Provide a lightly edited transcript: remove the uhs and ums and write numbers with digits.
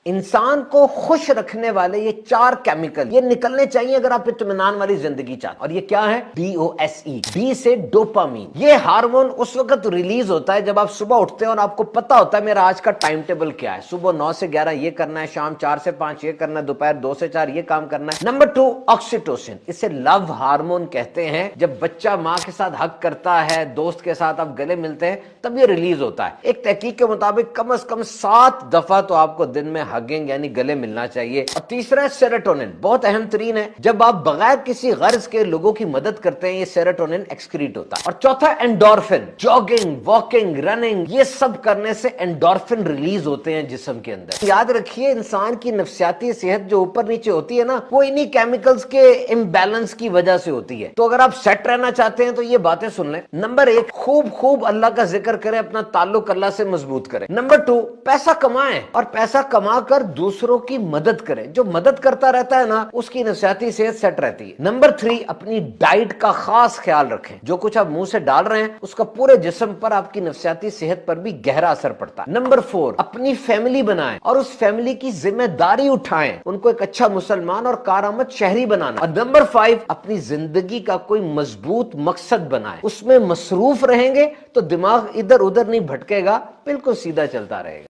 انسان کو خوش رکھنے والے یہ 4 کیمیکل یہ نکلنے چاہیے اگر آپ اطمینان والی زندگی چاہتے ہیں، اور یہ کیا ہے؟ DOSE، ڈی سے ڈوپامین۔ یہ ہارمون اس وقت ریلیز ہوتا ہے جب آپ صبح اٹھتے ہیں اور آپ کو پتا ہوتا ہے میرا آج کا ٹائم ٹیبل کیا ہے، صبح 9 سے 11 یہ کرنا ہے، شام 4 سے 5 یہ کرنا ہے، دوپہر 2 سے 4 یہ کام کرنا ہے۔ نمبر 2 آکسیٹوسن، اسے لو ہارمون کہتے ہیں۔ جب بچہ ماں کے ساتھ حگ کرتا ہے، دوست کے ساتھ آپ گلے ملتے ہیں، تب یہ ریلیز ہوتا ہے۔ ایک تحقیق کے مطابق کم از کم 7 دفعہ تو آپ کو دن میں ہگنگ یعنی گلے ملنا چاہیے۔ اور تیسرا ہے سیروٹونن، بہت اہم ترین ہے۔ جب آپ بغیر کسی غرض کے لوگوں کی مدد کرتے ہیں، یہ سیروٹونن ایکسکریٹ ہوتا ہے۔ اور چوتھا انڈورفن، جاگنگ، واکنگ، رننگ، یہ سب کرنے سے انڈورفن ریلیز ہوتے ہیں جسم کے اندر۔ یاد رکھیے انسان کی نفسیاتی صحت جو اوپر نیچے ہوتی ہے نا، وہ انہی کیمیکلز کے امبیلنس کی وجہ سے ہوتی ہے۔ تو اگر آپ سیٹ رہنا چاہتے ہیں تو یہ باتیں سن لیں۔ نمبر 1، خوب اللہ کا ذکر کریں، اپنا تعلق اللہ سے مضبوط کریں۔ نمبر 2، پیسہ کمائیں اور پیسہ کما کر دوسروں کی مدد کریں۔ جو مدد کرتا رہتا ہے نا، اس کی نفسیاتی صحت سیٹ رہتی ہے۔ نمبر 3، اپنی ڈائٹ کا خاص خیال رکھیں۔ جو کچھ آپ منہ سے ڈال رہے ہیں اس کا پورے جسم پر، آپ کی نفسیاتی صحت پر بھی گہرا اثر پڑتا ہے۔ نمبر 4، اپنی فیملی بنائیں اور اس فیملی کی ذمہ داری اٹھائیں، ان کو ایک اچھا مسلمان اور کارآمد شہری بنانا۔ اور نمبر 5، اپنی زندگی کا کوئی مضبوط مقصد بنائیں، اس میں مصروف رہیں گے تو دماغ ادھر ادھر نہیں بھٹکے گا، بالکل سیدھا چلتا رہے گا۔